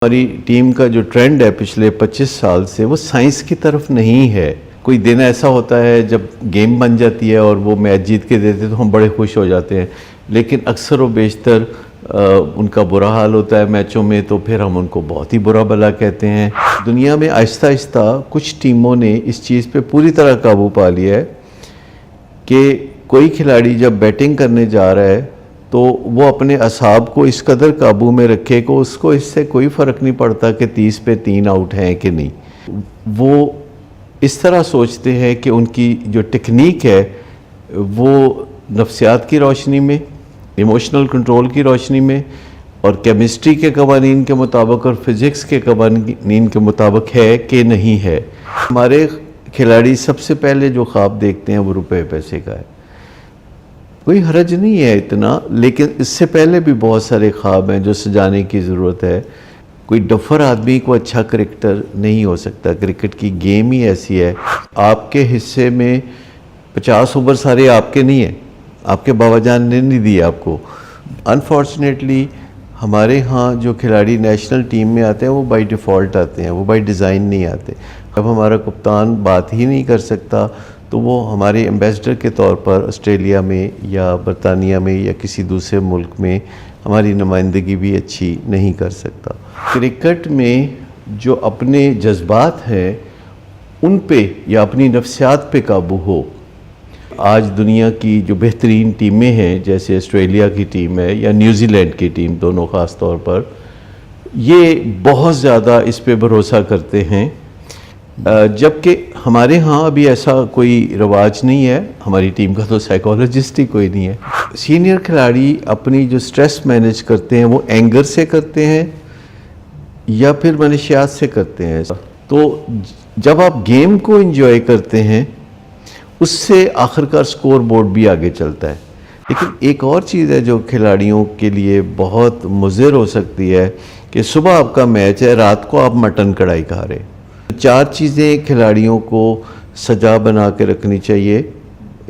हमारी टीम का जो ट्रेंड है पिछले 25 साल से वो साइंस की तरफ नहीं है। कोई दिन ऐसा होता है जब गेम बन जाती है और वो मैच जीत के देते तो हम बड़े खुश हो जाते हैं, लेकिन अक्सर व बेशतर उनका बुरा हाल होता है मैचों में, तो फिर हम उनको बहुत ही बुरा भला कहते हैं। दुनिया में आहिस्ता आहिस्ता कुछ टीमों ने इस चीज़ पे पूरी तरह काबू पा लिया है कि कोई खिलाड़ी जब बैटिंग करने जा रहा है तो वो अपने असाब को इस कदर काबू में रखे कि उसको इससे कोई फ़र्क नहीं पड़ता कि 30 पे 3 आउट हैं कि नहीं। वो इस तरह सोचते हैं कि उनकी जो टेक्निक है वो नफ्सियात की रोशनी में, इमोशनल कंट्रोल की रोशनी में और केमिस्ट्री के कवानीन के मुताबिक और फिज़िक्स के कवानीन के मुताबिक है कि नहीं है। हमारे खिलाड़ी सबसे पहले जो ख्वाब देखते हैं वो रुपए पैसे का है। कोई हरज नहीं है इतना, लेकिन इससे पहले भी बहुत सारे ख्वाब हैं जो सजाने की ज़रूरत है। कोई डफर आदमी को अच्छा क्रिकेटर नहीं हो सकता। क्रिकेट की गेम ही ऐसी है। आपके हिस्से में 50 ओवर सारे आपके नहीं हैं, आपके बाबा जान ने नहीं दिए आपको। अनफॉर्चुनेटली हमारे यहाँ जो खिलाड़ी नेशनल टीम में आते हैं वो बाय डिफ़ॉल्ट आते हैं, वो बाय डिज़ाइन नहीं आते। अब हमारा कप्तान बात ही नहीं कर सकता तो वो हमारे एम्बेसडर के तौर पर ऑस्ट्रेलिया में या बरतानिया में या किसी दूसरे मुल्क में हमारी नुमाइंदगी भी अच्छी नहीं कर सकता। क्रिकेट में जो अपने जज्बात हैं उन पे या अपनी नफ्सियात पे काबू हो। आज दुनिया की जो बेहतरीन टीमें हैं जैसे ऑस्ट्रेलिया की टीम है या न्यूजीलैंड की टीम, दोनों ख़ास तौर पर, ये बहुत ज़्यादा इस पे भरोसा करते हैं, जबकि हमारे यहाँ अभी ऐसा कोई रिवाज नहीं है। हमारी टीम का तो साइकोलॉजिस्ट ही कोई नहीं है। सीनियर खिलाड़ी अपनी जो स्ट्रेस मैनेज करते हैं वो एंगर से करते हैं या फिर मनशियात से करते हैं। तो जब आप गेम को एंजॉय करते हैं उससे आखिरकार स्कोर बोर्ड भी आगे चलता है। लेकिन एक और चीज़ है जो खिलाड़ियों के लिए बहुत मुज़िर हो सकती है कि सुबह आपका मैच है, रात को आप मटन कढ़ाई खा रहे हैं। 4 चीज़ें खिलाड़ियों को सजा बना के रखनी चाहिए।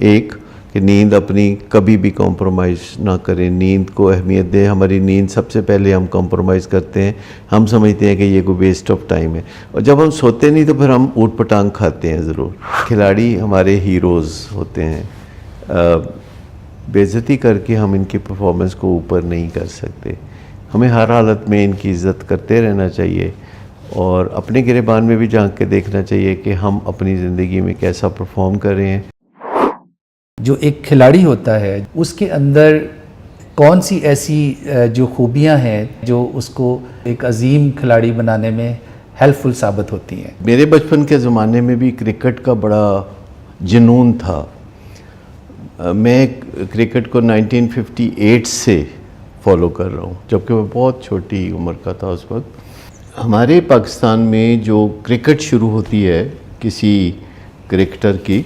एक कि नींद अपनी कभी भी कॉम्प्रोमाइज़ ना करें, नींद को अहमियत दें। हमारी नींद सबसे पहले हम कॉम्प्रोमाइज़ करते हैं, हम समझते हैं कि ये कोई वेस्ट ऑफ टाइम है, और जब हम सोते नहीं तो फिर हम ऊट पटांग खाते हैं ज़रूर। खिलाड़ी हमारे हीरोज़ होते हैं, बेइज्जती करके हम इनकी परफॉर्मेंस को ऊपर नहीं कर सकते। हमें हर हालत में इनकी इज़्ज़त करते रहना चाहिए और अपने गिरेबान में भी झांक के देखना चाहिए कि हम अपनी ज़िंदगी में कैसा परफॉर्म कर रहे हैं। जो एक खिलाड़ी होता है उसके अंदर कौन सी ऐसी जो खूबियां हैं जो उसको एक अजीम खिलाड़ी बनाने में हेल्पफुल साबित होती हैं? मेरे बचपन के ज़माने में भी क्रिकेट का बड़ा जुनून था। मैं क्रिकेट को 1958 से फॉलो कर रहा हूँ, जबकि मैं बहुत छोटी उम्र का था उस वक्त। हमारे पाकिस्तान में जो क्रिकेट शुरू होती है किसी क्रिकेटर की,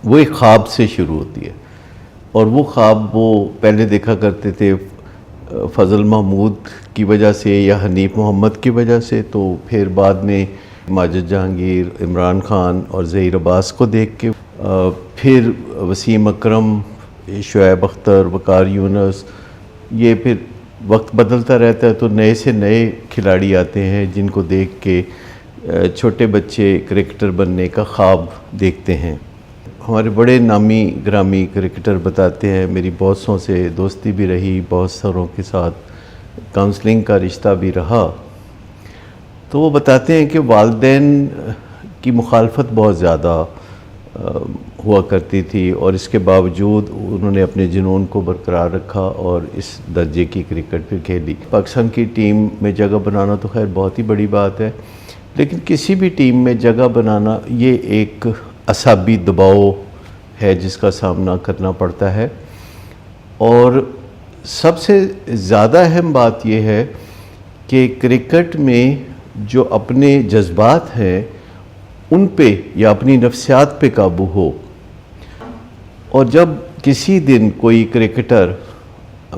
वो एक ख्वाब से शुरू होती है, और वो ख्वाब वो पहले देखा करते थे फजल महमूद की वजह से या हनीफ मोहम्मद की वजह से, तो फिर बाद में माजिद जहांगीर, इमरान खान और ज़हीर अब्बास को देख के, फिर वसीम अकरम, शुएब अख्तर, वकार यूनुस, ये फिर वक्त बदलता रहता है तो नए से नए खिलाड़ी आते हैं जिनको देख के छोटे बच्चे क्रिकेटर बनने का ख्वाब देखते हैं। हमारे बड़े नामी ग्रामी क्रिकेटर बताते हैं, मेरी बहुत सौ से दोस्ती भी रही, बहुत सारों के साथ काउंसलिंग का रिश्ता भी रहा, तो वो बताते हैं कि वालिदैन की मुखालफत बहुत ज़्यादा हुआ करती थी और इसके बावजूद उन्होंने अपने जुनून को बरकरार रखा और इस दर्जे की क्रिकेट फिर खेली। पाकिस्तान की टीम में जगह बनाना तो खैर बहुत ही बड़ी बात है, लेकिन किसी भी टीम में जगह बनाना ये एक असाबी दबाव है जिसका सामना करना पड़ता है। और सबसे ज़्यादा अहम बात यह है कि क्रिकेट में जो अपने जज्बात हैं उन पे या अपनी नफ्सियात पे काबू हो। और जब किसी दिन कोई क्रिकेटर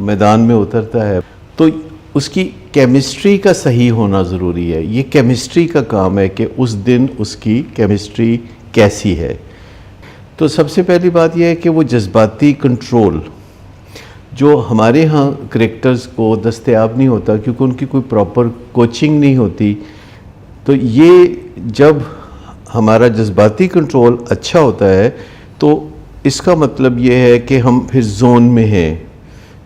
मैदान में उतरता है तो उसकी केमिस्ट्री का सही होना ज़रूरी है। ये केमिस्ट्री का काम है कि उस दिन उसकी केमिस्ट्री कैसी है। तो सबसे पहली बात यह है कि वो जज्बाती कंट्रोल, जो हमारे यहाँ क्रिकेटर्स को दस्तयाब नहीं होता क्योंकि उनकी कोई प्रॉपर कोचिंग नहीं होती। तो ये जब हमारा जज्बाती कंट्रोल अच्छा होता है तो इसका मतलब ये है कि हम फिर जोन में हैं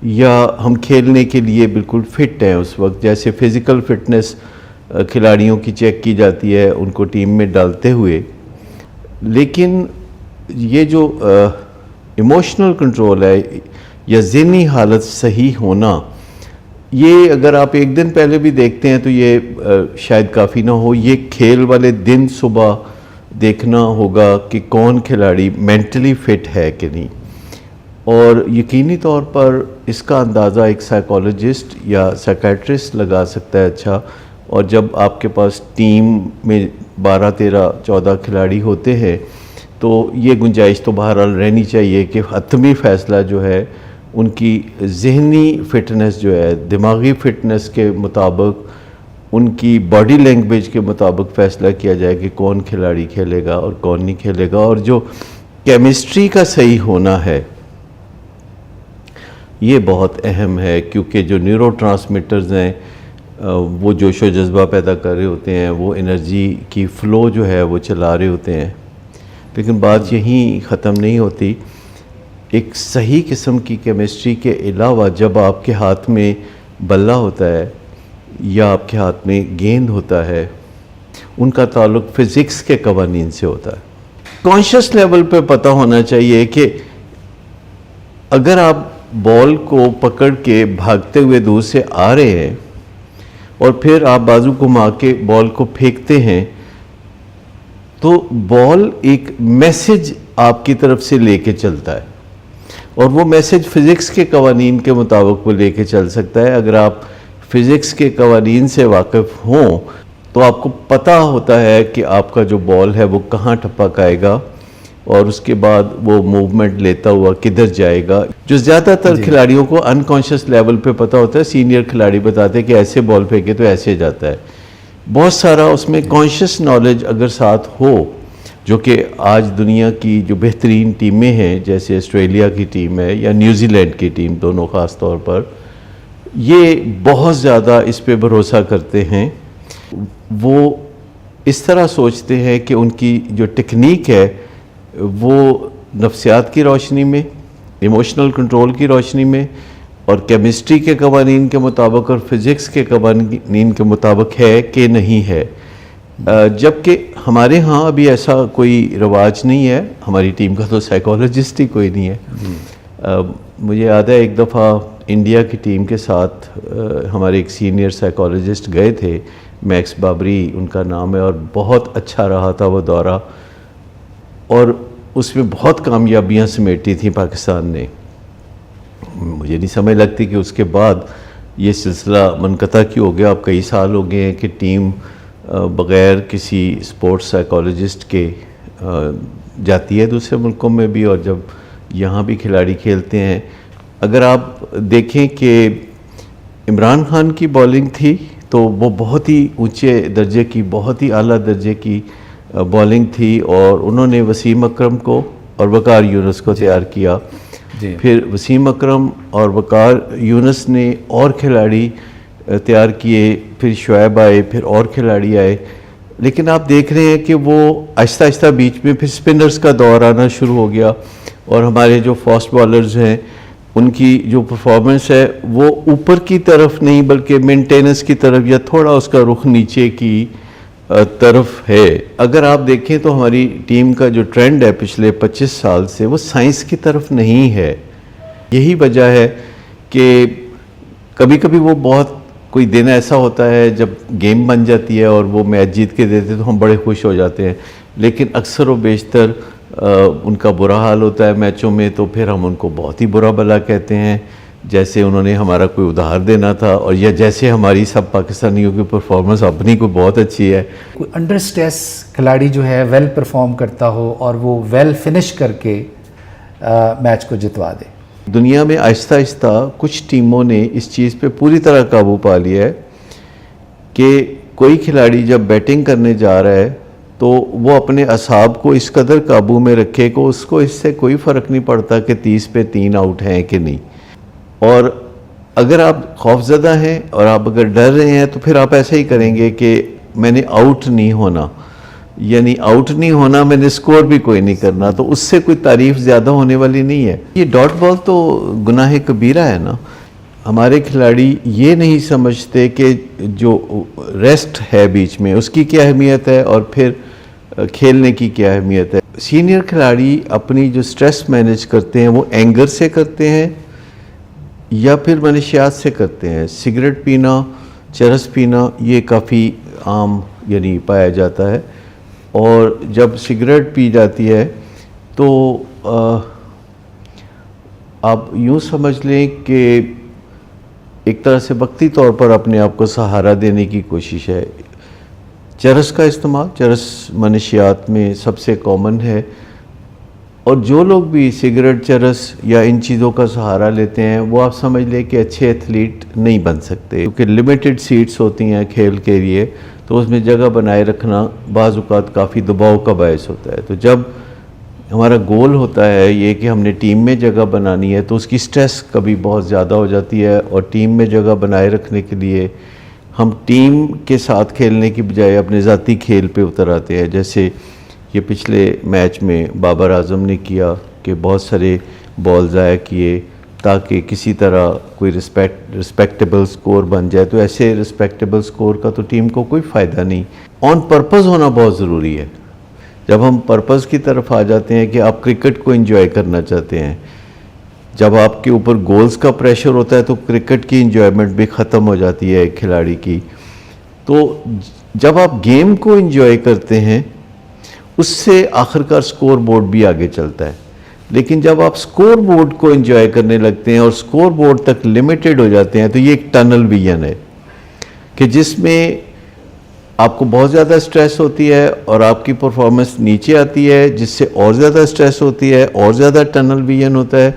या हम खेलने के लिए बिल्कुल फिट हैं उस वक्त। जैसे फ़िज़िकल फिटनेस खिलाड़ियों की चेक की जाती है उनको टीम में डालते हुए, लेकिन ये जो इमोशनल कंट्रोल है या ज़हनी हालत सही होना, ये अगर आप एक दिन पहले भी देखते हैं तो ये शायद काफ़ी ना हो। ये खेल वाले दिन सुबह देखना होगा कि कौन खिलाड़ी मेंटली फिट है कि नहीं, और यकीनी तौर पर इसका अंदाज़ा एक साइकोलॉजिस्ट या साइकेट्रिस्ट लगा सकता है। अच्छा, और जब आपके पास टीम में 12, 13, 14 खिलाड़ी होते हैं तो ये गुंजाइश तो बहरहाल रहनी चाहिए कि हतमी फ़ैसला जो है उनकी ज़हनी फ़िटनेस जो है, दिमागी फ़िटनेस के मुताबिक, उनकी बॉडी लैंग्वेज के मुताबिक फ़ैसला किया जाए कि कौन खिलाड़ी खेलेगा और कौन नहीं खेलेगा। और जो केमिस्ट्री का सही होना है ये बहुत अहम है, क्योंकि जो न्यूरोट्रांसमीटर्स हैं वो जोश व जज्बा पैदा कर रहे होते हैं, वो एनर्जी की फ़्लो जो है वो चला रहे होते हैं। लेकिन बात यहीं ख़त्म नहीं होती। एक सही किस्म की केमिस्ट्री के अलावा जब आपके हाथ में बल्ला होता है या आपके हाथ में गेंद होता है, उनका ताल्लुक़ फ़िज़िक्स के कवानीन से होता है। कॉन्शियस लेवल पे पता होना चाहिए कि अगर आप बॉल को पकड़ के भागते हुए दूर से आ रहे हैं और फिर आप बाजू घुमा के बॉल को फेंकते हैं तो बॉल एक मैसेज आपकी तरफ से लेके चलता है, और वो मैसेज फ़िज़िक्स के कवानीन के मुताबिक वो लेके चल सकता है। अगर आप फ़िज़िक्स के कवानीन से वाकिफ़ हों तो आपको पता होता है कि आपका जो बॉल है वो कहाँ टपक आएगा और उसके बाद वो मूवमेंट लेता हुआ किधर जाएगा। जो ज़्यादातर खिलाड़ियों को अनकॉन्शियस लेवल पे पता होता है, सीनियर खिलाड़ी बताते हैं कि ऐसे बॉल फेंके तो ऐसे जाता है। बहुत सारा उसमें कॉन्शियस नॉलेज अगर साथ हो, जो कि आज दुनिया की जो बेहतरीन टीमें हैं जैसे ऑस्ट्रेलिया की टीम है या न्यूजीलैंड की टीम, दोनों ख़ास तौर पर, ये बहुत ज़्यादा इस पे भरोसा करते हैं। वो इस तरह सोचते हैं कि उनकी जो टेक्निक है वो नफ्सियात की रोशनी में, इमोशनल कंट्रोल की रोशनी में और केमिस्ट्री के कवानीन के मुताबिक और फिज़िक्स के कवानीन के मुताबिक है कि नहीं है। जबकि हमारे यहाँ अभी ऐसा कोई रवाज नहीं है। हमारी टीम का तो साइकोलॉजिस्ट ही कोई नहीं है। मुझे याद है एक दफ़ा इंडिया की टीम के साथ हमारे एक सीनियर साइकोलॉजिस्ट गए थे, मैक्स बाबरी उनका नाम है, और बहुत अच्छा रहा था वो दौरा, और उसमें बहुत कामयाबियां समेटी थी पाकिस्तान ने। मुझे नहीं समझ लगती कि उसके बाद ये सिलसिला मनक़ता क्यों हो गया। अब कई साल हो गए हैं कि टीम बग़ैर किसी स्पोर्ट्स साइकोलॉजिस्ट के जाती है दूसरे मुल्कों में भी, और जब यहाँ भी खिलाड़ी खेलते हैं। अगर आप देखें कि इमरान खान की बॉलिंग थी तो वो बहुत ही ऊंचे दर्जे की, बहुत ही आला दर्जे की बॉलिंग थी, और उन्होंने वसीम अकरम को और वकार यूनुस को तैयार किया। फिर वसीम अकरम और वकार यूनुस ने और खिलाड़ी तैयार किए, फिर शुएब आए, फिर और खिलाड़ी आए। लेकिन आप देख रहे हैं कि वो आहिस्ता आहिस्ता बीच में फिर स्पिनर्स का दौर आना शुरू हो गया, और हमारे जो फास्ट बॉलर्स हैं उनकी जो परफॉर्मेंस है वो ऊपर की तरफ नहीं बल्कि मेंटेनेंस की तरफ या थोड़ा उसका रुख नीचे की तरफ है। अगर आप देखें तो हमारी टीम का जो ट्रेंड है पिछले 25 साल से वो साइंस की तरफ नहीं है। यही वजह है कि कभी कभी वो बहुत कोई दिन ऐसा होता है जब गेम बन जाती है और वो मैच जीत के देते तो हम बड़े खुश हो जाते हैं, लेकिन अक्सर व बेशतर उनका बुरा हाल होता है मैचों में, तो फिर हम उनको बहुत ही बुरा भला कहते हैं, जैसे उन्होंने हमारा कोई उधार देना था, और या जैसे हमारी सब पाकिस्तानियों की परफॉर्मेंस अपनी को बहुत अच्छी है। कोई अंडर स्ट्रेस खिलाड़ी जो है वेल परफॉर्म करता हो और वो वेल फिनिश करके मैच को जितवा दे। दुनिया में आहिस्ता आहिस्ता कुछ टीमों ने इस चीज़ पे पूरी तरह काबू पा लिया है कि कोई खिलाड़ी जब बैटिंग करने जा रहा है तो वो अपने असाब को इस कदर काबू में रखे कि उसको इससे कोई फ़र्क नहीं पड़ता कि 30 पे 3 आउट हैं कि नहीं। और अगर आप खौफजदा हैं और आप अगर डर रहे हैं तो फिर आप ऐसा ही करेंगे कि मैंने आउट नहीं होना, यानी आउट नहीं होना, मैंने स्कोर भी कोई नहीं करना, तो उससे कोई तारीफ ज़्यादा होने वाली नहीं है। ये डॉट बॉल तो गुनाह कबीरा है ना। हमारे खिलाड़ी ये नहीं समझते कि जो रेस्ट है बीच में उसकी क्या अहमियत है और फिर खेलने की क्या अहमियत है। सीनियर खिलाड़ी अपनी जो स्ट्रेस मैनेज करते हैं वो एंगर से करते हैं या फिर मनशियात से करते हैं। सिगरेट पीना, चरस पीना ये काफ़ी आम यानी पाया जाता है, और जब सिगरेट पी जाती है तो आप यूँ समझ लें कि एक तरह से वक्ती तौर पर अपने आप को सहारा देने की कोशिश है। चरस का इस्तेमाल, चरस मनशियात में सबसे कॉमन है, और जो लोग भी सिगरेट, चरस या इन चीज़ों का सहारा लेते हैं वो आप समझ लें कि अच्छे एथलीट नहीं बन सकते, क्योंकि लिमिटेड सीट्स होती हैं खेल के लिए, तो उसमें जगह बनाए रखना बाज़ औक़ात काफ़ी दबाव का बायस होता है। तो जब हमारा गोल होता है ये कि हमने टीम में जगह बनानी है तो उसकी स्ट्रेस कभी बहुत ज़्यादा हो जाती है, और टीम में जगह बनाए रखने के लिए हम टीम के साथ खेलने की बजाय अपने ज़ाती खेल पे उतर आते हैं। जैसे ये पिछले मैच में बाबर आजम ने किया कि बहुत सारे बॉल ज़ाया किए ताकि किसी तरह कोई रिस्पेक्टेबल स्कोर बन जाए। तो ऐसे रिस्पेक्टेबल स्कोर का तो टीम को कोई फ़ायदा नहीं। ऑन पर्पज़ होना बहुत ज़रूरी है। जब हम पर्पज़ की तरफ आ जाते हैं कि आप क्रिकेट को एंजॉय करना चाहते हैं, जब आपके ऊपर गोल्स का प्रेशर होता है तो क्रिकेट की एंजॉयमेंट भी ख़त्म हो जाती है एक खिलाड़ी की। तो जब आप गेम को एंजॉय करते हैं उससे आखिरकार स्कोर बोर्ड भी आगे चलता है। लेकिन जब आप स्कोर बोर्ड को एंजॉय करने लगते हैं और स्कोर बोर्ड तक लिमिटेड हो जाते हैं तो ये एक टनल विजन है कि जिसमें आपको बहुत ज़्यादा स्ट्रेस होती है और आपकी परफॉर्मेंस नीचे आती है, जिससे और ज़्यादा स्ट्रेस होती है, और ज़्यादा टनल विजन होता है,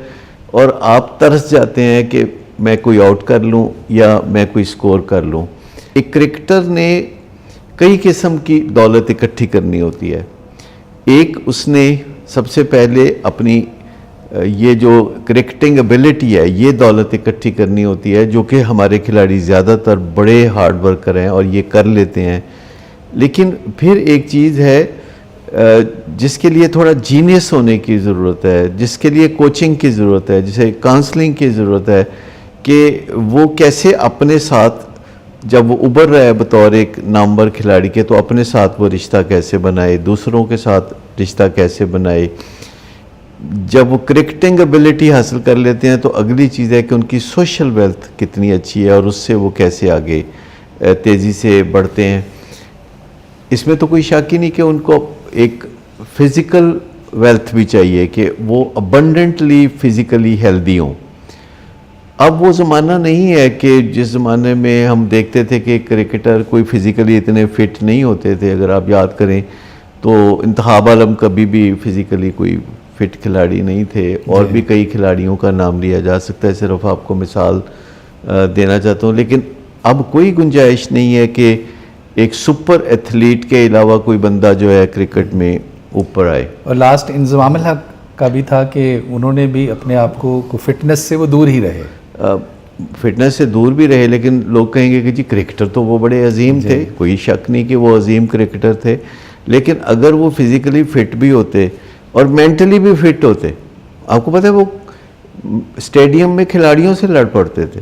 और आप तरस जाते हैं कि मैं कोई आउट कर लूं या मैं कोई स्कोर कर लूं। एक क्रिकेटर ने कई किस्म की दौलत इकट्ठी करनी होती है। एक, उसने सबसे पहले अपनी ये जो क्रिकेटिंग एबिलिटी है ये दौलत इकट्ठी करनी होती है, जो कि हमारे खिलाड़ी ज़्यादातर बड़े हार्ड वर्कर हैं और ये कर लेते हैं। लेकिन फिर एक चीज़ है जिसके लिए थोड़ा जीनियस होने की ज़रूरत है, जिसके लिए कोचिंग की ज़रूरत है, जिसे काउंसलिंग की ज़रूरत है कि वो कैसे अपने साथ, जब वो उभर रहा है बतौर एक नामवर खिलाड़ी के, तो अपने साथ वो रिश्ता कैसे बनाए, दूसरों के साथ रिश्ता कैसे बनाए। जब वो क्रिकेटिंग एबिलिटी हासिल कर लेते हैं तो अगली चीज़ है कि उनकी सोशल वेल्थ कितनी अच्छी है और उससे वो कैसे आगे तेज़ी से बढ़ते हैं। इसमें तो कोई शक ही नहीं कि उनको एक फ़िज़िकल वेल्थ भी चाहिए कि वो अबंडेंटली फ़िज़िकली हेल्दी हों। अब वो ज़माना नहीं है कि जिस ज़माने में हम देखते थे कि क्रिकेटर कोई फ़िज़िकली इतने फ़िट नहीं होते थे। अगर आप याद करें तो इंतखाब आलम कभी भी फ़िज़िकली कोई फ़िट खिलाड़ी नहीं थे, और भी कई खिलाड़ियों का नाम लिया जा सकता है, सिर्फ आपको मिसाल देना चाहता हूँ। लेकिन अब कोई गुंजाइश नहीं है कि एक सुपर एथलीट के अलावा कोई बंदा जो है क्रिकेट में ऊपर आए। और लास्ट इंज़माम अल हक का भी था कि उन्होंने भी अपने आप को फिटनेस से वो दूर ही रहे। फिटनेस से दूर भी रहे, लेकिन लोग कहेंगे कि जी क्रिकेटर तो वो बड़े अजीम थे, कोई शक नहीं कि वो अजीम क्रिकेटर थे। लेकिन अगर वो फिज़िकली फ़िट भी होते और मेंटली भी फिट होते, आपको पता है वो स्टेडियम में खिलाड़ियों से लड़ पड़ते थे।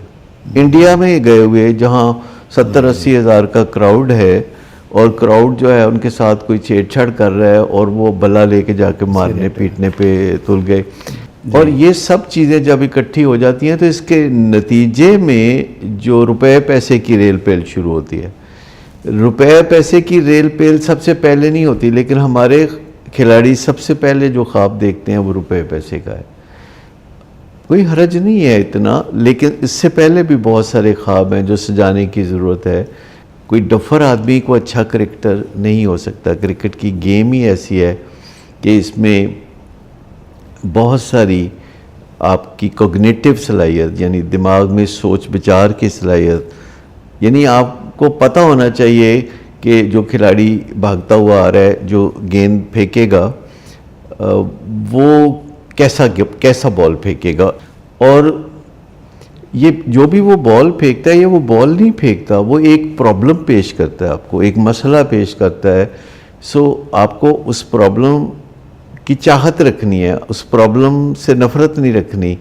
इंडिया में गए हुए जहाँ 70-80 हज़ार का क्राउड है और क्राउड जो है उनके साथ कोई छेड़छाड़ कर रहा है और वो बल्ला लेके जाके मारने पीटने पे तुल गए। और ये सब चीज़ें जब इकट्ठी हो जाती हैं तो इसके नतीजे में जो रुपए पैसे की रेल पेल शुरू होती है। रुपए पैसे की रेल पेल सबसे पहले नहीं होती, लेकिन हमारे खिलाड़ी सबसे पहले जो ख्वाब देखते हैं वो रुपए पैसे का है। कोई हरज नहीं है इतना, लेकिन इससे पहले भी बहुत सारे ख्वाब हैं जो सजाने की ज़रूरत है। कोई डफर आदमी को अच्छा क्रिकेटर नहीं हो सकता। क्रिकेट की गेम ही ऐसी है कि इसमें बहुत सारी आपकी कॉग्निटिव सलाहियत, यानी दिमाग में सोच विचार की सलाहियत, यानी आपको पता होना चाहिए कि जो खिलाड़ी भागता हुआ आ रहा है, जो गेंद फेंकेगा वो कैसा बॉल फेंकेगा। और ये जो भी वो बॉल फेंकता है, ये वो बॉल नहीं फेंकता, वो एक प्रॉब्लम पेश करता है आपको, एक मसला पेश करता है। सो आपको उस प्रॉब्लम की चाहत रखनी है, उस प्रॉब्लम से नफरत नहीं रखनी।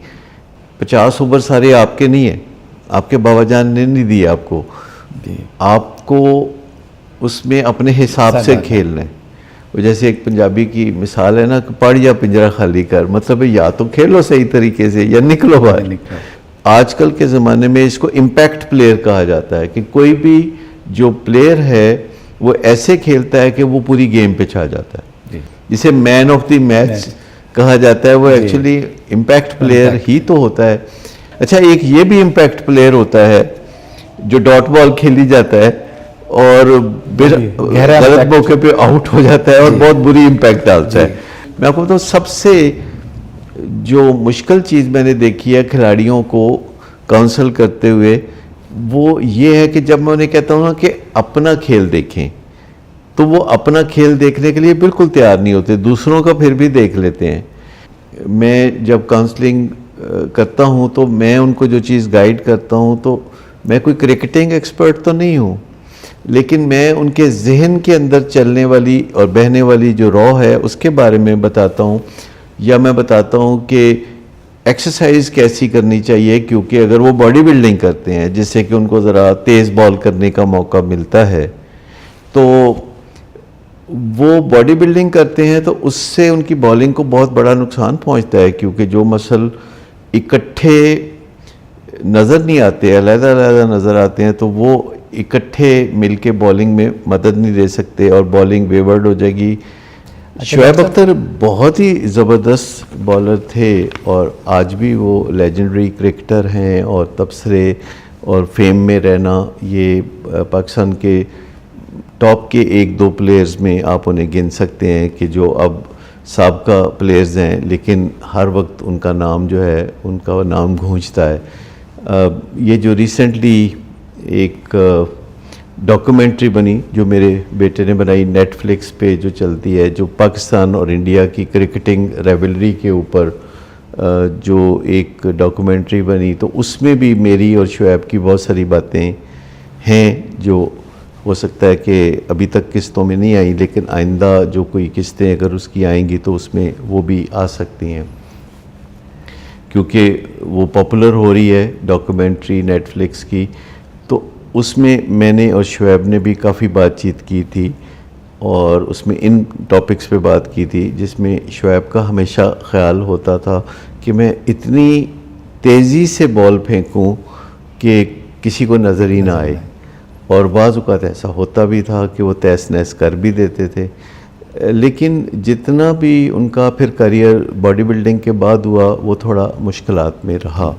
50 ओवर सारे आपके नहीं है, आपके बाबा जान ने नहीं दिए आपको, आपको उसमें अपने हिसाब से खेलना है। वो जैसे एक पंजाबी की मिसाल है ना कि पढ़ या पिंजरा खाली कर, मतलब है या तो खेलो सही तरीके से या निकलो बाहर। आजकल के ज़माने में इसको इम्पैक्ट प्लेयर कहा जाता है कि कोई भी जो प्लेयर है वो ऐसे खेलता है कि वो पूरी गेम पे छा जाता है, जिसे मैन ऑफ द मैच कहा जाता है। वो एक्चुअली इम्पैक्ट प्लेयर ही तो होता है। अच्छा, एक ये भी इम्पैक्ट प्लेयर होता है जो डॉट बॉल खेली जाता है और गलत मौके पे आउट हो जाता है और बहुत बुरी इम्पैक्ट डालता है। मैं आपको बताऊँ, सबसे जो मुश्किल चीज़ मैंने देखी है खिलाड़ियों को काउंसल करते हुए, वो ये है कि जब मैं उन्हें कहता हूँ ना कि अपना खेल देखें, तो वो अपना खेल देखने के लिए बिल्कुल तैयार नहीं होते, दूसरों का फिर भी देख लेते हैं। मैं जब काउंसलिंग करता हूँ तो मैं उनको जो चीज़ गाइड करता हूँ, तो मैं कोई क्रिकेटिंग एक्सपर्ट तो नहीं हूँ, लेकिन मैं उनके जहन के अंदर चलने वाली और बहने वाली जो रॉ है उसके बारे में बताता हूँ, या मैं बताता हूँ कि एक्सरसाइज कैसी करनी चाहिए। क्योंकि अगर वो बॉडी बिल्डिंग करते हैं जिससे कि उनको ज़रा तेज़ बॉल करने का मौका मिलता है, तो वो बॉडी बिल्डिंग करते हैं तो उससे उनकी बॉलिंग को बहुत बड़ा नुकसान पहुंचता है। क्योंकि जो मसल इकट्ठे नज़र नहीं आते, अलग-अलग नज़र आते हैं, तो वो इकट्ठे मिलके बॉलिंग में मदद नहीं दे सकते और बॉलिंग वेवर्ड हो जाएगी। शुएब अख्तर बहुत ही ज़बरदस्त बॉलर थे और आज भी वो लेजेंडरी क्रिकेटर हैं, और तबसरे और फेम में रहना, ये पाकिस्तान के टॉप के 1-2 प्लेयर्स में आप उन्हें गिन सकते हैं कि जो अब साबका प्लेयर्स हैं, लेकिन हर वक्त उनका नाम जो है, उनका नाम गूंजता है। ये जो रिसेंटली एक डॉक्यूमेंट्री बनी जो मेरे बेटे ने बनाई नेटफ्लिक्स पे, जो चलती है, जो पाकिस्तान और इंडिया की क्रिकेटिंग राइवलरी के ऊपर जो एक डॉक्यूमेंट्री बनी, तो उसमें भी मेरी और शुएब की बहुत सारी बातें हैं जो हो सकता है कि अभी तक किस्तों में नहीं आई, लेकिन आइंदा जो कोई किस्तें अगर उसकी आएंगी तो उसमें वो भी आ सकती हैं, क्योंकि वो पॉपुलर हो रही है डॉक्यूमेंट्री नेटफ्लिक्स की। तो उसमें मैंने और शुएब ने भी काफ़ी बातचीत की थी और उसमें इन टॉपिक्स पे बात की थी, जिसमें शुएब का हमेशा ख्याल होता था कि मैं इतनी तेज़ी से बॉल फेंकूं कि किसी को नज़र ही ना आए, और बाज़ औक़ात ऐसा होता भी था कि वो तहस नहस कर भी देते थे। लेकिन जितना भी उनका फिर करियर बॉडी बिल्डिंग के बाद हुआ, वो थोड़ा मुश्किलात में रहा।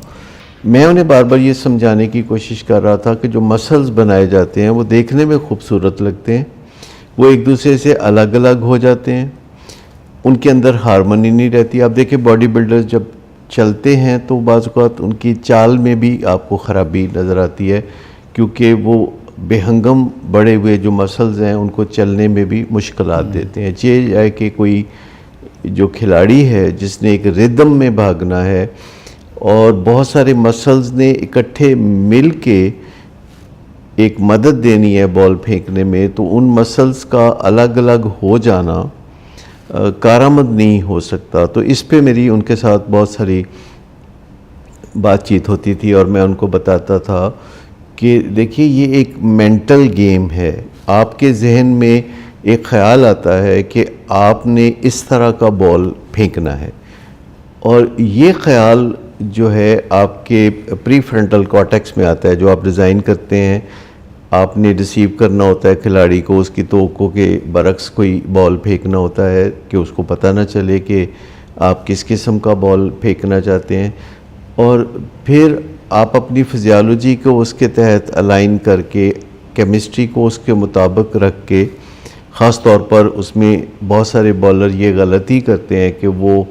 मैं उन्हें बार बार ये समझाने की कोशिश कर रहा था कि जो मसल्स बनाए जाते हैं वो देखने में खूबसूरत लगते हैं, वो एक दूसरे से अलग अलग हो जाते हैं, उनके अंदर हारमोनी नहीं रहती। आप देखिए बॉडी बिल्डर्स जब चलते हैं तो बाज़ औक़ात उनकी चाल में भी आपको ख़राबी नज़र आती है, क्योंकि वो बेहंगम बड़े हुए जो मसल्स हैं उनको चलने में भी मुश्किलात देते हैं। ये है कि कोई जो खिलाड़ी है जिसने एक रिदम में भागना है और बहुत सारे मसल्स ने इकट्ठे मिल के एक मदद देनी है बॉल फेंकने में, तो उन मसल्स का अलग अलग हो जाना कारामद नहीं हो सकता। तो इस पे मेरी उनके साथ बहुत सारी बातचीत होती थी और मैं उनको बताता था कि देखिए ये एक मेंटल गेम है। आपके जहन में एक ख्याल आता है कि आपने इस तरह का बॉल फेंकना है, और ये ख्याल जो है आपके प्री फ्रंटल कॉर्टेक्स में आता है, जो आप डिज़ाइन करते हैं। आपने रिसीव करना होता है खिलाड़ी को, उसकी तोक़ों के बरक्स कोई बॉल फेंकना होता है कि उसको पता ना चले कि आप किस किस्म का बॉल फेंकना चाहते हैं, और फिर आप अपनी फिजियोलॉजी को उसके तहत अलाइन करके, केमिस्ट्री को उसके मुताबिक रख के, ख़ास तौर पर उसमें बहुत सारे बॉलर ये गलती करते हैं कि वो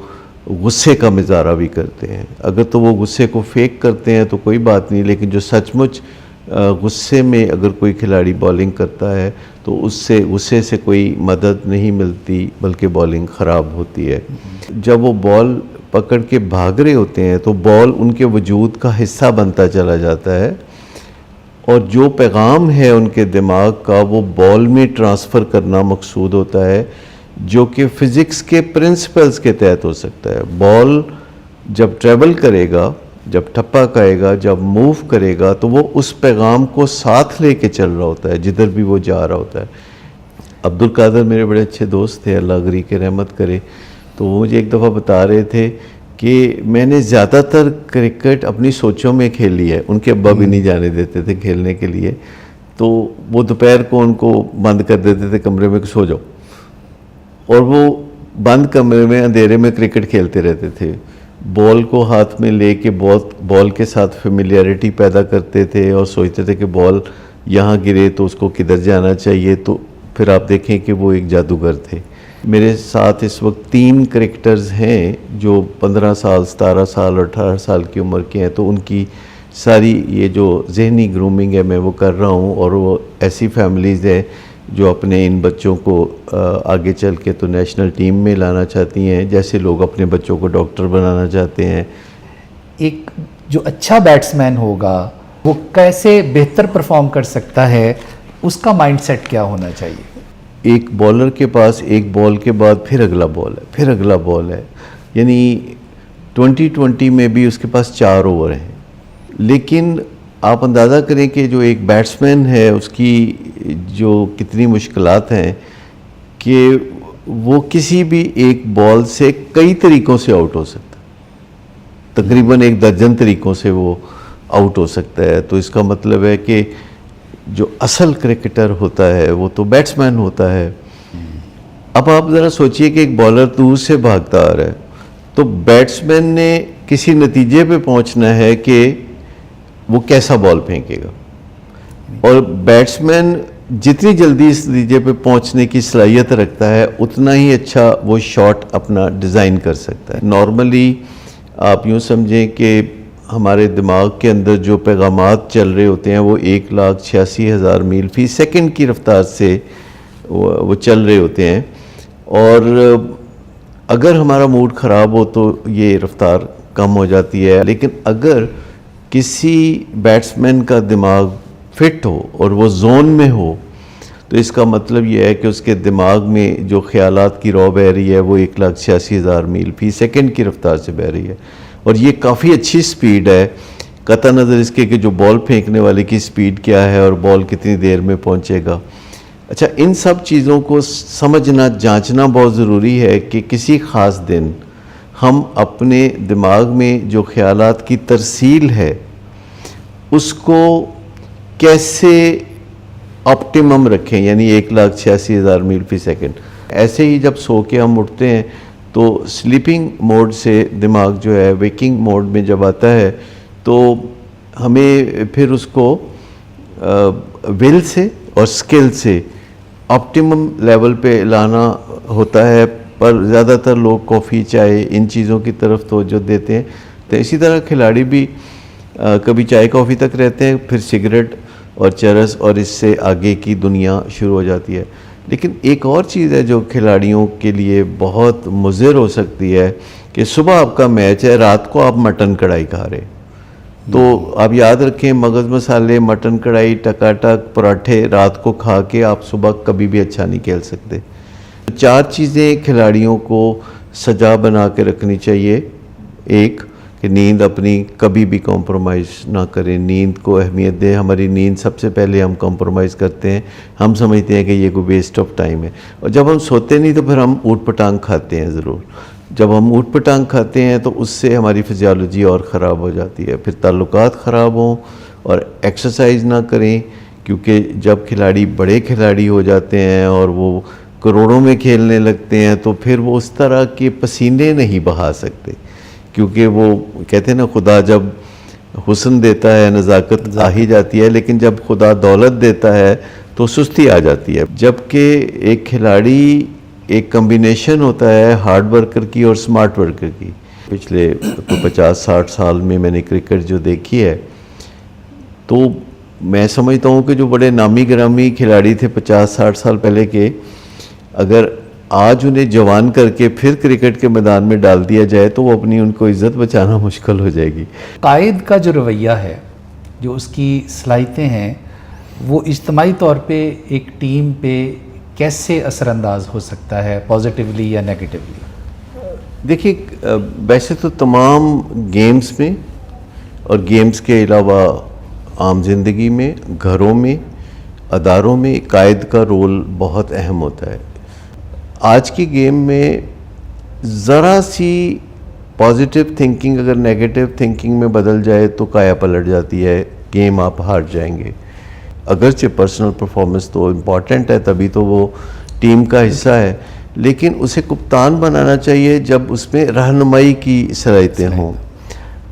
गुस्से का मिजारा भी करते हैं। अगर तो वो गुस्से को फेक करते हैं तो कोई बात नहीं, लेकिन जो सचमुच गुस्से में अगर कोई खिलाड़ी बॉलिंग करता है तो उससे गुस्से से कोई मदद नहीं मिलती, बल्कि बॉलिंग ख़राब होती है। जब वो बॉल पकड़ के भाग रहे होते हैं तो बॉल उनके वजूद का हिस्सा बनता चला जाता है और जो पैगाम है उनके दिमाग का वो बॉल में ट्रांसफ़र करना मकसूद होता है, जो कि फ़िज़िक्स के प्रिंसिपल्स के तहत हो सकता है। बॉल जब ट्रैवल करेगा, जब ठप्पा खाएगा, जब मूव करेगा तो वो उस पैगाम को साथ लेके चल रहा होता है जिधर भी वो जा रहा होता है। अब्दुल कादर मेरे बड़े अच्छे दोस्त थे, अल्लाह गरी के रहमत करे, तो वो मुझे एक दफ़ा बता रहे थे कि मैंने ज़्यादातर क्रिकेट अपनी सोचों में खेली है, उनके अब्बा भी नहीं जाने देते थे खेलने के लिए, तो वो दोपहर को उनको बंद कर देते थे कमरे में कि सो जाओ, और वो बंद कमरे में अंधेरे में क्रिकेट खेलते रहते थे। बॉल को हाथ में लेके बॉल के साथ फेमिलियरिटी पैदा करते थे और सोचते थे कि बॉल यहाँ गिरे तो उसको किधर जाना चाहिए, तो फिर आप देखें कि वो एक जादूगर थे। मेरे साथ इस वक्त 3 क्रिकेटर्स हैं जो 15 साल, 17 साल और 18 साल की उम्र के हैं, तो उनकी सारी ये जो जहनी ग्रूमिंग है मैं वो कर रहा हूँ, और वो ऐसी फैमिलीज़ हैं जो अपने इन बच्चों को आगे चल के तो नेशनल टीम में लाना चाहती हैं, जैसे लोग अपने बच्चों को डॉक्टर बनाना चाहते हैं। एक जो अच्छा बैट्समैन होगा वो कैसे बेहतर परफॉर्म कर सकता है, उसका माइंडसेट क्या होना चाहिए? एक बॉलर के पास एक बॉल के बाद फिर अगला बॉल है, फिर अगला बॉल है, यानी 2020 में भी उसके पास 4 ओवर हैं। लेकिन आप अंदाज़ा करें कि जो एक बैट्समैन है उसकी जो कितनी मुश्किलात हैं कि वो किसी भी एक बॉल से कई तरीक़ों से आउट हो सकता है, तकरीबन 1 दर्जन तरीक़ों से वो आउट हो सकता है। तो इसका मतलब है कि जो असल क्रिकेटर होता है वो तो बैट्समैन होता है। अब आप ज़रा सोचिए कि एक बॉलर दूर से भागता आ रहा है, तो बैट्समैन ने किसी नतीजे पे पहुंचना है कि वो कैसा बॉल फेंकेगा, और बैट्समैन जितनी जल्दी इस नतीजे पे पहुंचने की सलाहियत रखता है उतना ही अच्छा वो शॉट अपना डिज़ाइन कर सकता है। नॉर्मली आप यूँ समझें कि हमारे दिमाग के अंदर जो पैगामात चल रहे होते हैं वो 1,86,000 मील फ़ी सेकंड की रफ्तार से वो चल रहे होते हैं, और अगर हमारा मूड ख़राब हो तो ये रफ्तार कम हो जाती है। लेकिन अगर किसी बैट्समैन का दिमाग फिट हो और वो जोन में हो तो इसका मतलब ये है कि उसके दिमाग में जो ख्यालात की रौ बह रही है वो 1,86,000 मील फ़ी सेकंड की रफ्तार से बह रही है, और ये काफ़ी अच्छी स्पीड है, कतई नज़र इसके कि जो बॉल फेंकने वाले की स्पीड क्या है और बॉल कितनी देर में पहुंचेगा। अच्छा, इन सब चीज़ों को समझना, जांचना बहुत ज़रूरी है कि किसी ख़ास दिन हम अपने दिमाग में जो ख्यालात की तरसील है उसको कैसे ऑप्टिमम रखें, यानी 1,86,000 मील फ़ी सेकंड। ऐसे ही जब सो के हम उठते हैं तो स्लीपिंग मोड से दिमाग जो है वेकिंग मोड में जब आता है तो हमें फिर उसको विल से और स्किल से ऑप्टिमम लेवल पे लाना होता है। पर ज़्यादातर लोग कॉफ़ी, चाय, इन चीज़ों की तरफ तवज्जो देते हैं। तो इसी तरह खिलाड़ी भी कभी चाय कॉफ़ी तक रहते हैं, फिर सिगरेट और चरस, और इससे आगे की दुनिया शुरू हो जाती है। लेकिन एक और चीज़ है जो खिलाड़ियों के लिए बहुत मुज़िर हो सकती है कि सुबह आपका मैच है, रात को आप मटन कढ़ाई खा रहे, तो आप याद रखें मगज़ मसाले, मटन कढ़ाई, टकाटक, पराठे रात को खा के आप सुबह कभी भी अच्छा नहीं खेल सकते। 4 चीज़ें खिलाड़ियों को सजा बना के रखनी चाहिए। एक कि नींद अपनी कभी भी कॉम्प्रोमाइज़ ना करें, नींद को अहमियत दें। हमारी नींद सबसे पहले हम कॉम्प्रोमाइज़ करते हैं, हम समझते हैं कि ये कोई वेस्ट ऑफ टाइम है, और जब हम सोते नहीं तो फिर हम ऊट पटांग खाते हैं ज़रूर। जब हम ऊट पटांग खाते हैं तो उससे हमारी फिजियोलॉजी और ख़राब हो जाती है, फिर ताल्लुकात ख़राब हों, और एक्सरसाइज ना करें, क्योंकि जब खिलाड़ी बड़े खिलाड़ी हो जाते हैं और वो करोड़ों में खेलने लगते हैं तो फिर वो उस तरह के पसीने नहीं बहा सकते, क्योंकि वो कहते हैं ना, खुदा जब हुस्न देता है नज़ाकत आ ही जाती है, लेकिन जब खुदा दौलत देता है तो सुस्ती आ जाती है। जबकि एक खिलाड़ी एक कम्बिनेशन होता है हार्ड वर्कर की और स्मार्ट वर्कर की। पिछले तो 50-60 साल में मैंने क्रिकेट जो देखी है, तो मैं समझता हूँ कि जो बड़े नामी गिरामी खिलाड़ी थे 50-60 साल पहले के, अगर आज उन्हें जवान करके फिर क्रिकेट के मैदान में डाल दिया जाए तो वो अपनी उनको इज्जत बचाना मुश्किल हो जाएगी। कायद का जो रवैया है, जो उसकी सलाहियतें हैं, वो इज्तमाही तौर पे एक टीम पे कैसे असरअंदाज हो सकता है, पॉजिटिवली या नेगेटिवली? देखिए, वैसे तो तमाम गेम्स में और गेम्स के अलावा आम जिंदगी में, घरों में, अदारों में कायद का रोल बहुत अहम होता है। आज की गेम में ज़रा सी पॉजिटिव थिंकिंग अगर नेगेटिव थिंकिंग में बदल जाए तो काया पलट जाती है, गेम आप हार जाएंगे। अगरचे पर्सनल परफॉर्मेंस तो इम्पॉर्टेंट है, तभी तो वो टीम का हिस्सा है, लेकिन उसे कप्तान बनाना चाहिए जब उसमें रहनुमाई की सलाहियतें हों।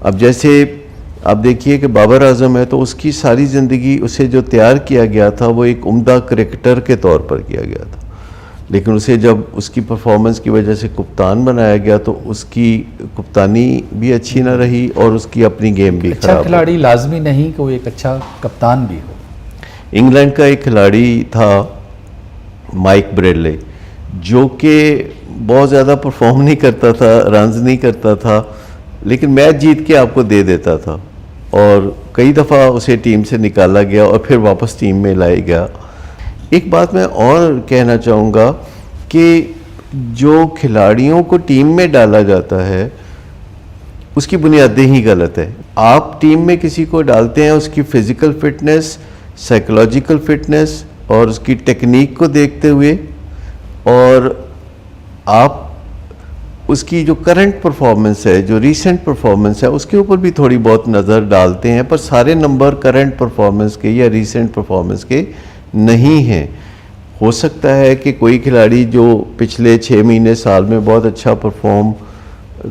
अब जैसे आप देखिए कि बाबर आजम है, तो उसकी सारी ज़िंदगी उसे जो तैयार किया गया था वो एक उम्दा क्रिकेटर के तौर पर किया गया था, लेकिन उसे जब उसकी परफॉर्मेंस की वजह से कप्तान बनाया गया तो उसकी कप्तानी भी अच्छी ना रही और उसकी अपनी गेम भी अच्छा खराब। खिलाड़ी लाजमी नहीं कि वो एक अच्छा कप्तान भी हो। इंग्लैंड का एक खिलाड़ी था माइक ब्रेडले, जो कि बहुत ज़्यादा परफॉर्म नहीं करता था, रन्स नहीं करता था, लेकिन मैच जीत के आपको दे देता था और कई दफ़ा उसे टीम से निकाला गया और फिर वापस टीम में लाया गया। एक बात मैं और कहना चाहूँगा कि जो खिलाड़ियों को टीम में डाला जाता है उसकी बुनियादें ही गलत है। आप टीम में किसी को डालते हैं उसकी फ़िज़िकल फिटनेस, साइकोलॉजिकल फिटनेस और उसकी टेक्निक को देखते हुए, और आप उसकी जो करंट परफॉर्मेंस है, जो रीसेंट परफॉर्मेंस है, उसके ऊपर भी थोड़ी बहुत नज़र डालते हैं, पर सारे नंबर करंट परफॉर्मेंस के या रीसेंट परफॉर्मेंस के नहीं हैं। हो सकता है कि कोई खिलाड़ी जो पिछले 6 महीने साल में बहुत अच्छा परफॉर्म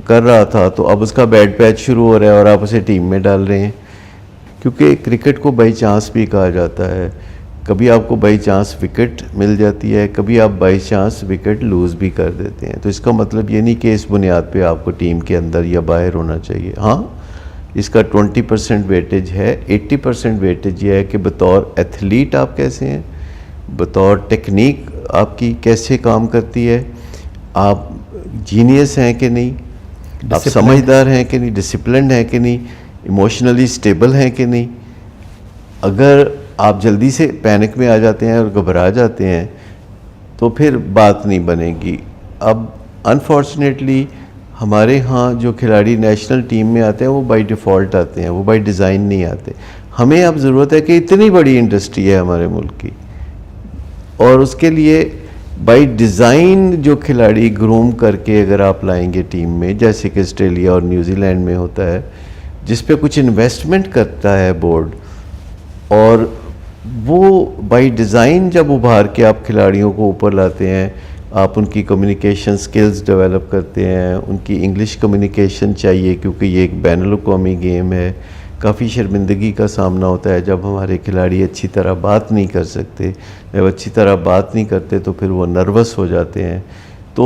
कर रहा था तो अब उसका बैड पैच शुरू हो रहा है और आप उसे टीम में डाल रहे हैं, क्योंकि क्रिकेट को बाई चांस भी कहा जाता है। कभी आपको बाई चांस विकेट मिल जाती है, कभी आप बाई चांस विकेट लूज़ भी कर देते हैं। तो इसका मतलब ये नहीं कि इस बुनियाद पे आपको टीम के अंदर या बाहर होना चाहिए। हाँ, इसका 20% वेटेज है। 80% वेटेज ये है कि बतौर एथलीट आप कैसे हैं, बतौर टेक्निक आपकी कैसे काम करती है, आप जीनियस हैं कि नहीं, आप समझदार हैं कि नहीं, डिसिप्लिन्ड हैं कि नहीं, इमोशनली स्टेबल हैं कि नहीं। अगर आप जल्दी से पैनिक में आ जाते हैं और घबरा जाते हैं तो फिर बात नहीं बनेगी। अब अनफॉर्चुनेटली हमारे यहाँ जो खिलाड़ी नेशनल टीम में आते हैं वो बाय डिफ़ॉल्ट आते हैं, वो बाय डिज़ाइन नहीं आते। हमें अब ज़रूरत है कि इतनी बड़ी इंडस्ट्री है हमारे मुल्क की, और उसके लिए बाय डिज़ाइन जो खिलाड़ी ग्रूम करके अगर आप लाएंगे टीम में, जैसे कि ऑस्ट्रेलिया और न्यूजीलैंड में होता है, जिस पे कुछ इन्वेस्टमेंट करता है बोर्ड, और वो बाय डिज़ाइन जब उभार के आप खिलाड़ियों को ऊपर लाते हैं, आप उनकी कम्युनिकेशन स्किल्स डेवलप करते हैं, उनकी इंग्लिश कम्युनिकेशन चाहिए क्योंकि ये एक बैनुल-अक़वामी गेम है। काफ़ी शर्मिंदगी का सामना होता है जब हमारे खिलाड़ी अच्छी तरह बात नहीं कर सकते। जब अच्छी तरह बात नहीं करते तो फिर वो नर्वस हो जाते हैं। तो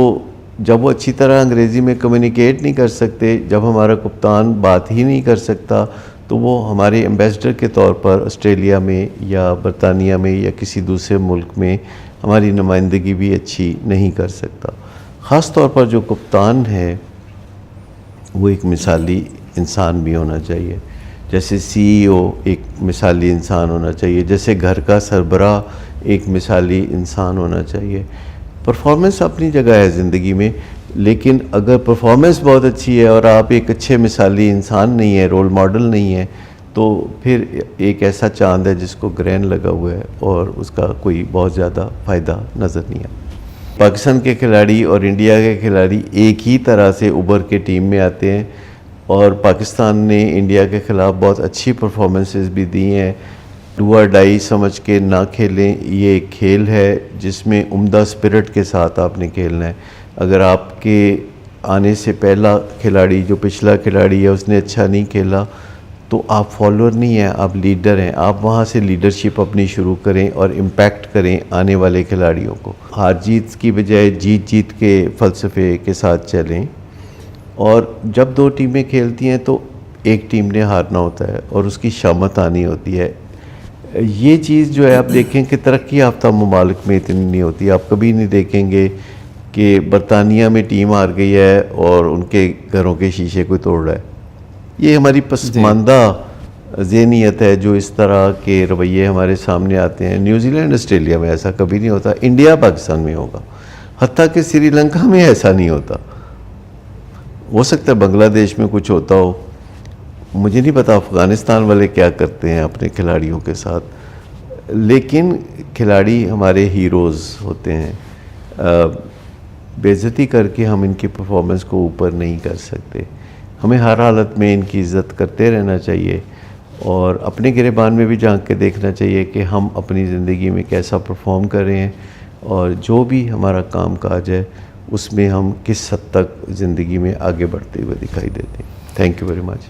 जब वो अच्छी तरह अंग्रेज़ी में कम्युनिकेट नहीं कर सकते, जब हमारा कप्तान बात ही नहीं कर सकता, तो वो हमारे एम्बेसडर के तौर पर ऑस्ट्रेलिया में या बरतानिया में या किसी दूसरे मुल्क में हमारी नुमाइंदगी भी अच्छी नहीं कर सकता। ख़ास तौर पर जो कप्तान है वो एक मिसाली इंसान भी होना चाहिए। जैसे सीईओ एक मिसाली इंसान होना चाहिए, जैसे घर का सरबराह एक मिसाली इंसान होना चाहिए। परफॉर्मेंस अपनी जगह है ज़िंदगी में, लेकिन अगर परफॉर्मेंस बहुत अच्छी है और आप एक अच्छे मिसाली इंसान नहीं है, रोल मॉडल नहीं है, तो फिर एक ऐसा चांद है जिसको ग्रहण लगा हुआ है और उसका कोई बहुत ज़्यादा फ़ायदा नज़र नहीं आता। पाकिस्तान के खिलाड़ी और इंडिया के खिलाड़ी एक ही तरह से उभर के टीम में आते हैं, और पाकिस्तान ने इंडिया के ख़िलाफ़ बहुत अच्छी परफॉर्मेंसेस भी दी हैं। डू और डाई समझ के ना खेलें, ये एक खेल है जिसमें उम्दा स्पिरिट के साथ आपने खेलना है। अगर आपके आने से पहला खिलाड़ी, जो पिछला खिलाड़ी है, उसने अच्छा नहीं खेला तो आप फॉलोअर नहीं हैं, आप लीडर हैं। आप वहाँ से लीडरशिप अपनी शुरू करें और इम्पैक्ट करें आने वाले खिलाड़ियों को। हार जीत की बजाय जीत जीत के फ़लसफ़े के साथ चलें, और जब दो टीमें खेलती हैं तो एक टीम ने हारना होता है और उसकी शामत आनी होती है। ये चीज़ जो है आप देखें कि तरक्की याफ्ता ममालिक में इतनी नहीं होती। आप कभी नहीं देखेंगे कि बरतानिया में टीम हार गई है और उनके घरों के शीशे कोई तोड़ रहा है। ये हमारी पसमानदा ज़हनियत है जो इस तरह के रवैये हमारे सामने आते हैं। न्यूजीलैंड ऑस्ट्रेलिया में ऐसा कभी नहीं होता, इंडिया पाकिस्तान में होगा, हत्ता कि श्रीलंका में ऐसा नहीं होता। हो सकता है बांग्लादेश में कुछ होता हो, मुझे नहीं पता अफ़गानिस्तान वाले क्या करते हैं अपने खिलाड़ियों के साथ, लेकिन खिलाड़ी हमारे हीरोज़ होते हैं। बेइज्जती करके हम इनकी परफॉर्मेंस को ऊपर नहीं कर सकते। हमें हर हालत में इनकी इज़्ज़त करते रहना चाहिए और अपने गिरेबान में भी झांक के देखना चाहिए कि हम अपनी ज़िंदगी में कैसा परफॉर्म कर रहे हैं और जो भी हमारा काम काज है उसमें हम किस हद तक ज़िंदगी में आगे बढ़ते हुए दिखाई देते हैं। Thank you very much.